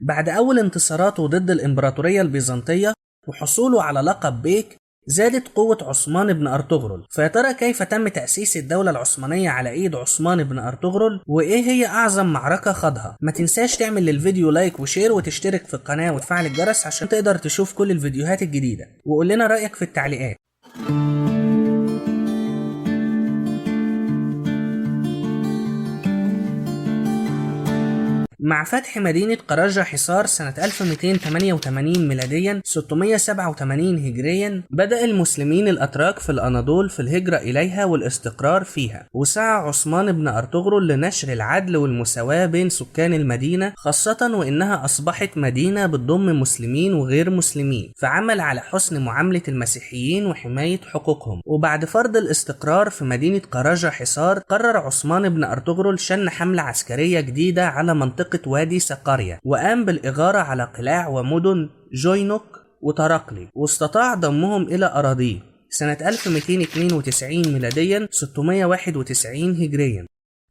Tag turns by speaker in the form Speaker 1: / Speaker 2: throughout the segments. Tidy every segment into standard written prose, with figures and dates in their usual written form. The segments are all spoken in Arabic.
Speaker 1: بعد أول انتصاراته ضد الإمبراطورية البيزنطية وحصوله على لقب بيك، زادت قوة عثمان بن أرطغرل. فيا ترى كيف تم تأسيس الدولة العثمانية على إيد عثمان بن أرطغرل؟ وإيه هي أعظم معركة خاضها؟ ما تنساش تعمل للفيديو لايك وشير وتشترك في القناة وتفعل الجرس عشان تقدر تشوف كل الفيديوهات الجديدة، وقول لنا رأيك في التعليقات. مع فتح مدينة قراجة حصار سنة 1288 ميلاديا 687 هجريا، بدأ المسلمين الأتراك في الأناضول في الهجرة إليها والاستقرار فيها، وسعى عثمان بن أرطغرل لنشر العدل والمساواة بين سكان المدينة، خاصة وإنها أصبحت مدينة بتضم مسلمين وغير مسلمين، فعمل على حسن معاملة المسيحيين وحماية حقوقهم. وبعد فرض الاستقرار في مدينة قراجة حصار، قرر عثمان بن أرطغرل شن حملة عسكرية جديدة على منطقة وادي سقاريا، وقام بالإغارة على قلاع ومدن جوينوك وطرقلي، واستطاع ضمهم إلى أراضيه سنة 1292 ميلاديا 691 هجريا.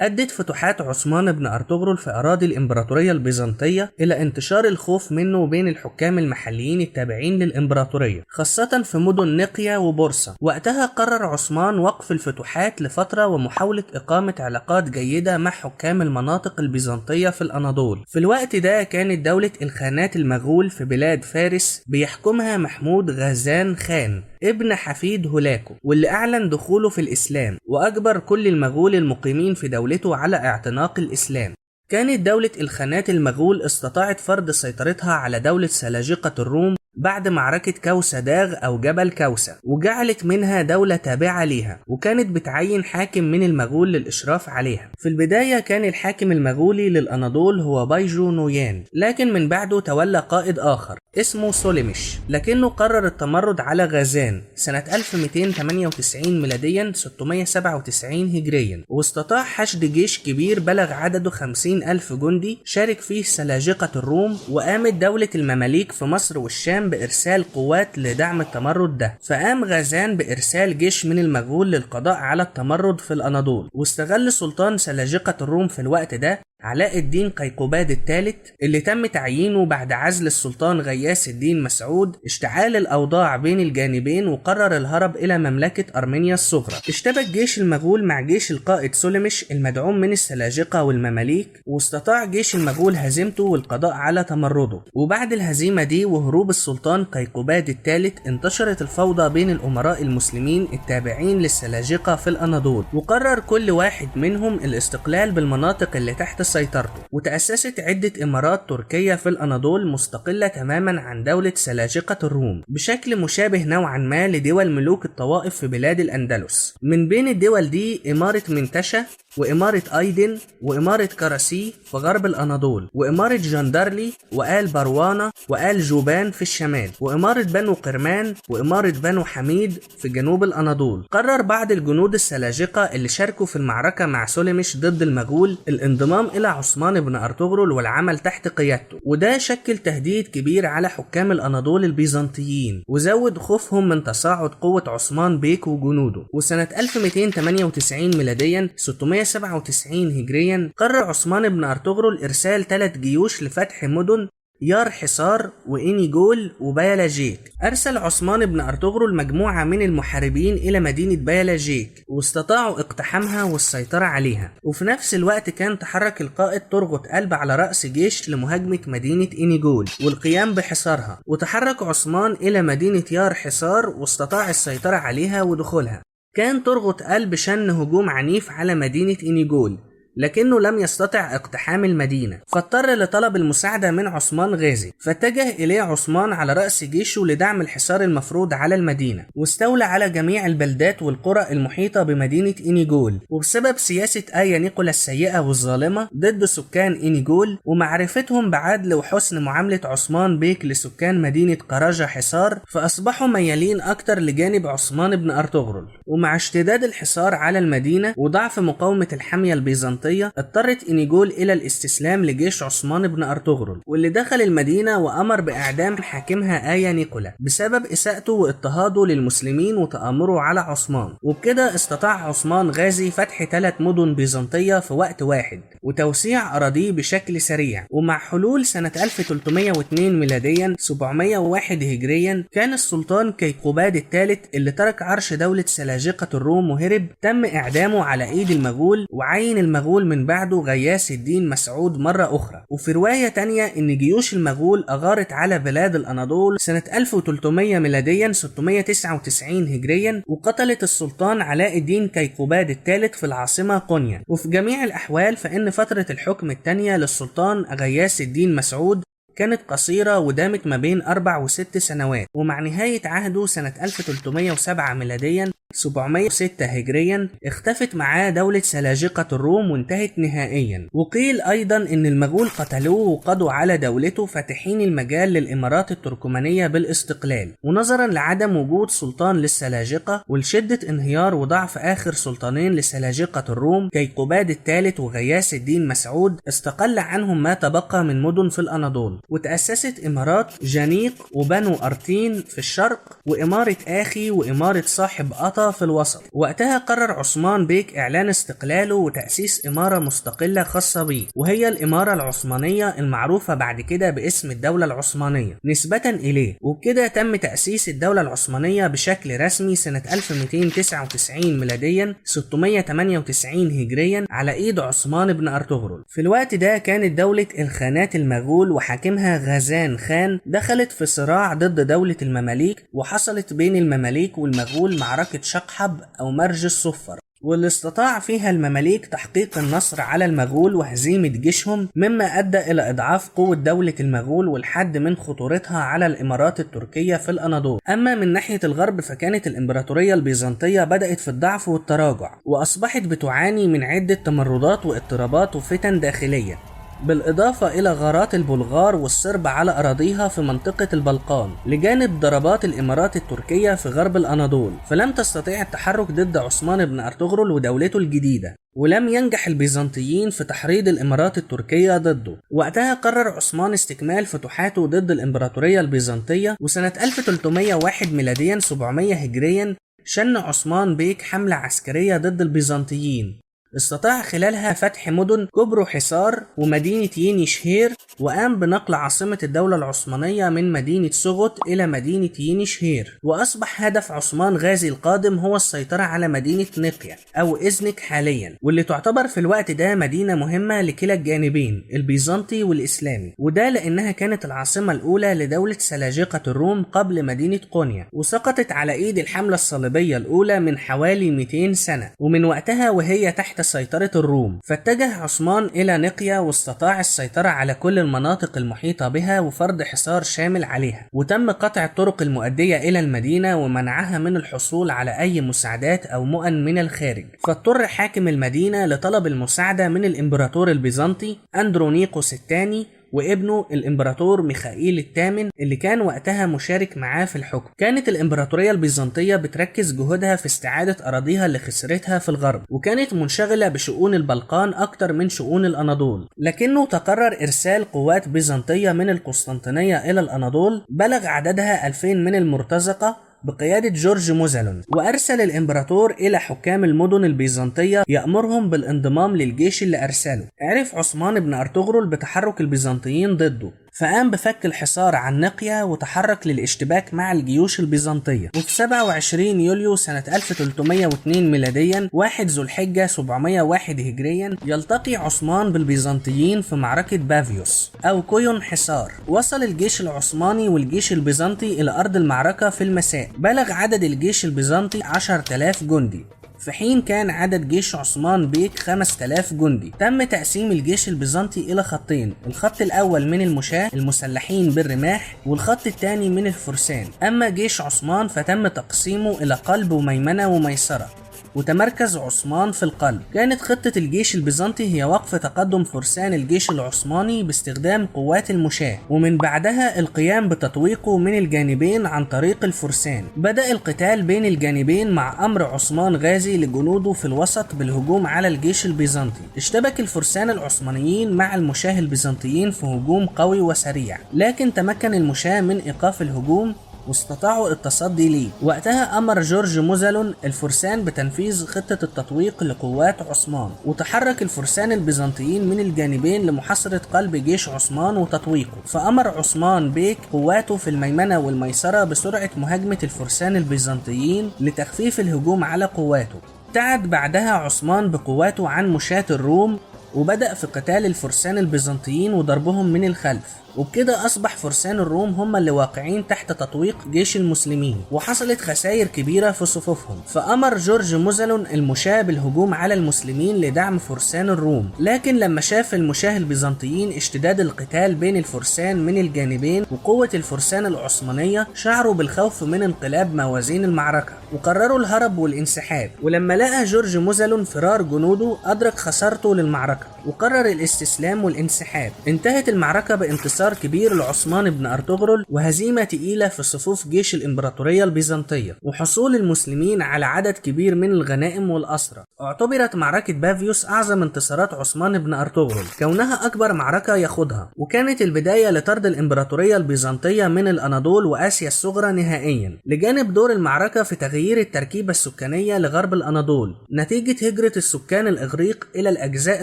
Speaker 1: أدت فتوحات عثمان بن أرطغرل في أراضي الإمبراطورية البيزنطية إلى انتشار الخوف منه وبين الحكام المحليين التابعين للإمبراطورية، خاصة في مدن نقيا وبورصة. وقتها قرر عثمان وقف الفتوحات لفترة ومحاولة إقامة علاقات جيدة مع حكام المناطق البيزنطية في الأناضول. في الوقت ده كانت دولة الخانات المغول في بلاد فارس بيحكمها محمود غازان خان ابن حفيد هولاكو، واللي أعلن دخوله في الإسلام وأجبر كل المغول المقيمين في دولته على اعتناق الإسلام. كانت دولة الخانات المغول استطاعت فرض سيطرتها على دولة سلاجقة الروم بعد معركة كوسة داغ أو جبل كوسة، وجعلت منها دولة تابعة ليها، وكانت بتعين حاكم من المغول للإشراف عليها. في البداية كان الحاكم المغولي للأناضول هو بايجو نويان، لكن من بعده تولى قائد آخر اسمه سوليمش، لكنه قرر التمرد على غازان سنة 1298 ميلاديا 697 هجريا، واستطاع حشد جيش كبير بلغ عدده 50,000 جندي شارك فيه سلاجقة الروم. وقامت دولة المماليك في مصر والشام بإرسال قوات لدعم التمرد ده، فقام غازان بإرسال جيش من المغول للقضاء على التمرد في الأناضول. واستغل سلطان سلاجقة الروم في الوقت ده علاء الدين قيقباد الثالث، اللي تم تعيينه بعد عزل السلطان غياث الدين مسعود، اشتعال الأوضاع بين الجانبين وقرر الهرب إلى مملكة أرمينيا الصغرى. اشتبك جيش المغول مع جيش القائد سوليمش المدعوم من السلاجقة والمماليك، واستطاع جيش المغول هزيمته والقضاء على تمرده. وبعد الهزيمة دي وهروب السلطان قيقباد الثالث، انتشرت الفوضى بين الأمراء المسلمين التابعين للسلاجقة في الأناضول، وقرر كل واحد منهم الاستقلال بالمناطق اللي تحت سيطرته. وتأسست عدة إمارات تركية في الأناضول مستقلة تماما عن دولة سلاجقة الروم، بشكل مشابه نوعا ما لدول ملوك الطوائف في بلاد الأندلس. من بين الدول دي إمارة منتشة، وإمارة أيدن، وإمارة كراسي في غرب الأناضول، وإمارة جندرلي، وآل بروانة، وآل جوبان في الشمال، وإمارة بنو قرمان، وإمارة بنو حميد في جنوب الأناضول. قرر بعض الجنود السلاجقة اللي شاركوا في المعركة مع سوليمش ضد المغول الانضمام إلى عثمان بن أرطغرل والعمل تحت قيادته، وده شكل تهديد كبير على حكام الأناضول البيزنطيين، وزود خوفهم من تصاعد قوة عثمان بيك وجنوده. وسنة 1298 ميلاديا 697 هجريا قرر عثمان بن أرطغرل إرسال 3 جيوش لفتح مدن يار حصار وإنيجول وبيالاجيك. أرسل عثمان بن أرطغرل مجموعة من المحاربين إلى مدينة بيالاجيك، واستطاعوا اقتحامها والسيطرة عليها. وفي نفس الوقت كان تحرك القائد ترغت قلب على رأس جيش لمهاجمة مدينة إنيجول والقيام بحصارها، وتحرك عثمان إلى مدينة يار حصار واستطاع السيطرة عليها ودخولها. كان ترغت قلب شن هجوم عنيف على مدينة إنيجول، لكنه لم يستطع اقتحام المدينة، فاضطر لطلب المساعدة من عثمان غازي، فاتجه إليه عثمان على رأس جيشه لدعم الحصار المفروض على المدينة، واستولى على جميع البلدات والقرى المحيطة بمدينة إنيجول. وبسبب سياسة آيا نيقولا السيئة والظالمة ضد سكان إنيجول ومعرفتهم بعدل وحسن معاملة عثمان بيك لسكان مدينة قراجة حصار، فأصبحوا ميالين أكتر لجانب عثمان بن أرطغرل. ومع اشتداد الحصار على المدينة وضعف مقاومة الحمية البيزنطية البيزنطية اضطرت إنيجول إلى الاستسلام لجيش عثمان بن أرطغرل، واللي دخل المدينة وأمر بإعدام حاكمها آيا نيكولا بسبب إساءته واضطهاده للمسلمين وتآمره على عثمان. وبكده استطاع عثمان غازي فتح 3 مدن بيزنطية في وقت واحد وتوسيع أراضيه بشكل سريع. ومع حلول سنة 1302 ميلاديا 701 هجريا كان السلطان كيقوباد الثالث اللي ترك عرش دولة سلاجقة الروم وهرب تم إعدامه على إيد المغول، وعين المغول من بعده غياث الدين مسعود مرة أخرى. وفي رواية تانية إن جيوش المغول أغارت على بلاد الأناضول سنة 1300 ميلاديا 699 هجريا وقتلت السلطان علاء الدين كيقوباد الثالث في العاصمة قونيا. وفي جميع الأحوال فإن فترة الحكم الثانية للسلطان غياث الدين مسعود كانت قصيرة ودامت ما بين 4 و6 سنوات، ومع نهاية عهده سنة 1307 ميلاديا 706 هجريا اختفت معاه دولة سلاجقة الروم وانتهت نهائيا. وقيل أيضا إن المغول قتلوه وقضوا على دولته فاتحين المجال للإمارات التركمانية بالاستقلال. ونظرا لعدم وجود سلطان للسلاجقة ولشدة انهيار وضعف آخر سلطانين لسلاجقة الروم كيقوباد الثالث وغياث الدين مسعود استقل عنهم ما تبقى من مدن في الأناضول، وتأسست إمارات جانيق وبنو أرتين في الشرق وإمارة آخي وإمارة صاحب أطا في الوسط. وقتها قرر عثمان بيك إعلان استقلاله وتأسيس إمارة مستقلة خاصة به، وهي الإمارة العثمانية المعروفة بعد كده باسم الدولة العثمانية نسبة إليه. وبكده تم تأسيس الدولة العثمانية بشكل رسمي سنة 1299 ميلاديا 698 هجريا على إيد عثمان بن أرطغرل. في الوقت ده كانت دولة الخانات المغول وحاكمها غازان خان دخلت في صراع ضد دولة المماليك، وحصلت بين المماليك والمغول معركة شقحب أو مرج الصفر، واللي استطاع فيها المماليك تحقيق النصر على المغول وهزيمة جيشهم، مما أدى إلى إضعاف قوة دولة المغول والحد من خطورتها على الإمارات التركية في الأناضول. أما من ناحية الغرب فكانت الإمبراطورية البيزنطية بدأت في الضعف والتراجع، وأصبحت بتعاني من عدة تمردات واضطرابات وفتن داخلية، بالإضافة إلى غارات البلغار والصرب على أراضيها في منطقة البلقان لجانب ضربات الإمارات التركية في غرب الأناضول. فلم تستطيع التحرك ضد عثمان بن أرطغرل ودولته الجديدة، ولم ينجح البيزنطيين في تحريض الإمارات التركية ضده. وقتها قرر عثمان استكمال فتوحاته ضد الإمبراطورية البيزنطية، وسنة 1301 ميلاديا 700 هجريا شن عثمان بيك حملة عسكرية ضد البيزنطيين استطاع خلالها فتح مدن كبرو حصار ومدينة يينيشهير، وقام بنقل عاصمة الدولة العثمانية من مدينة سوغوت إلى مدينة يينيشهير. وأصبح هدف عثمان غازي القادم هو السيطرة على مدينة نقيا أو إزنك حاليا، واللي تعتبر في الوقت ده مدينة مهمة لكلا الجانبين البيزنطي والإسلامي، وده لأنها كانت العاصمة الأولى لدولة سلاجقة الروم قبل مدينة قونيا، وسقطت على إيد الحملة الصليبية الأولى من حوالي 200 سنة، ومن وقتها وهي تحت سيطرة الروم. فاتجه عثمان إلى نقيا واستطاع السيطرة على كل المناطق المحيطة بها وفرض حصار شامل عليها، وتم قطع الطرق المؤدية إلى المدينة ومنعها من الحصول على أي مساعدات أو مؤن من الخارج. فاضطر حاكم المدينة لطلب المساعدة من الإمبراطور البيزنطي أندرونيقوس الثاني وابنه الامبراطور ميخائيل الثامن اللي كان وقتها مشارك معاه في الحكم. كانت الامبراطورية البيزنطية بتركز جهودها في استعادة أراضيها اللي خسرتها في الغرب، وكانت منشغلة بشؤون البلقان أكتر من شؤون الأناضول، لكنه تقرر إرسال قوات بيزنطية من القسطنطينية إلى الأناضول بلغ عددها 2000 من المرتزقة بقيادة جورج موزالون. وأرسل الإمبراطور إلى حكام المدن البيزنطية يأمرهم بالانضمام للجيش اللي أرسله. عرف عثمان بن أرطغرل بتحرك البيزنطيين ضده، فقام بفك الحصار عن نقيا وتحرك للاشتباك مع الجيوش البيزنطية. وفي 27 يوليو سنة 1302 ميلاديا 1 ذو الحجة 701 هجريا يلتقي عثمان بالبيزنطيين في معركة بافيوس أو كويون حصار. وصل الجيش العثماني والجيش البيزنطي إلى أرض المعركة في المساء. بلغ عدد الجيش البيزنطي 10,000 جندي، في حين كان عدد جيش عثمان بيك 5000 جندي. تم تقسيم الجيش البيزنطي إلى خطين، الخط الأول من المشاة المسلحين بالرماح، والخط الثاني من الفرسان. أما جيش عثمان فتم تقسيمه إلى قلب وميمنة وميسرة، وتمركز عثمان في القلب. كانت خطة الجيش البيزنطي هي وقف تقدم فرسان الجيش العثماني باستخدام قوات المشاة، ومن بعدها القيام بتطويقه من الجانبين عن طريق الفرسان. بدأ القتال بين الجانبين مع أمر عثمان غازي لجنوده في الوسط بالهجوم على الجيش البيزنطي. اشتبك الفرسان العثمانيين مع المشاة البيزنطيين في هجوم قوي وسريع، لكن تمكن المشاة من إيقاف الهجوم واستطاعوا التصدي ليه. وقتها أمر جورج موزالون الفرسان بتنفيذ خطة التطويق لقوات عثمان، وتحرك الفرسان البيزنطيين من الجانبين لمحاصرة قلب جيش عثمان وتطويقه. فأمر عثمان بيك قواته في الميمنة والميسرة بسرعة مهاجمة الفرسان البيزنطيين لتخفيف الهجوم على قواته. ابتعد بعدها عثمان بقواته عن مشاة الروم، وبدأ في قتال الفرسان البيزنطيين وضربهم من الخلف، وبكده أصبح فرسان الروم هم اللي واقعين تحت تطويق جيش المسلمين، وحصلت خسائر كبيرة في صفوفهم. فأمر جورج موزالون المشاة بالهجوم على المسلمين لدعم فرسان الروم، لكن لما شاف المشاة البيزنطيين اشتداد القتال بين الفرسان من الجانبين وقوة الفرسان العثمانية، شعروا بالخوف من انقلاب موازين المعركة وقرروا الهرب والانسحاب. ولما لقى جورج موزالون فرار جنوده أدرك خسارته للمعركة وقرر الاستسلام والانسحاب. انتهت المعركة بانتصار كبير لعثمان بن أرطغرل وهزيمة تقيلة في صفوف جيش الإمبراطورية البيزنطية، وحصول المسلمين على عدد كبير من الغنائم والأسرى. اعتبرت معركة بافيوس أعظم انتصارات عثمان بن أرطغرل، كونها أكبر معركة يخوضها، وكانت البداية لطرد الإمبراطورية البيزنطية من الأناضول وآسيا الصغرى نهائيا، لجانب دور المعركة في تغيير التركيبة السكانية لغرب الأناضول نتيجة هجرة السكان الإغريق إلى الأجزاء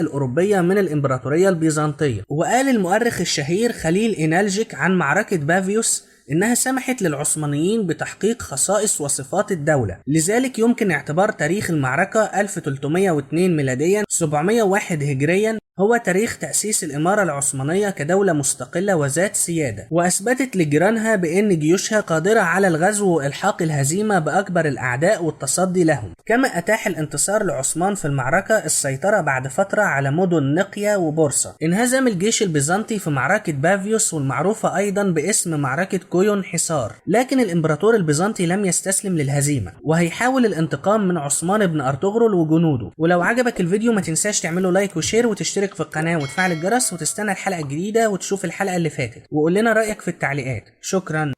Speaker 1: الأوروبية من الإمبراطورية البيزنطية. وقال المؤرخ الشهير خليل إينالجيك عن معركة بافيوس إنها سمحت للعثمانيين بتحقيق خصائص وصفات الدولة، لذلك يمكن اعتبار تاريخ المعركة 1302 ميلاديا 701 هجريا هو تاريخ تأسيس الإمارة العثمانية كدولة مستقلة وذات سيادة، وأثبتت لجيرانها بأن جيوشها قادرة على الغزو وإلحاق الهزيمة بأكبر الأعداء والتصدي لهم. كما أتاح الانتصار لعثمان في المعركة السيطرة بعد فترة على مدن نقيا وبورصة. انهزم الجيش البيزنطي في معركة بافيوس والمعروفة أيضا باسم معركة كويون حصار، لكن الإمبراطور البيزنطي لم يستسلم للهزيمة وهيحاول الانتقام من عثمان بن أرطغرل وجنوده. ولو عجبك الفيديو ما تنساش تعمله لايك وشير وتشترك في القناة وتفعل الجرس وتستنى الحلقة الجديدة وتشوف الحلقة اللي فاتت، وقول لنا رأيك في التعليقات. شكرا.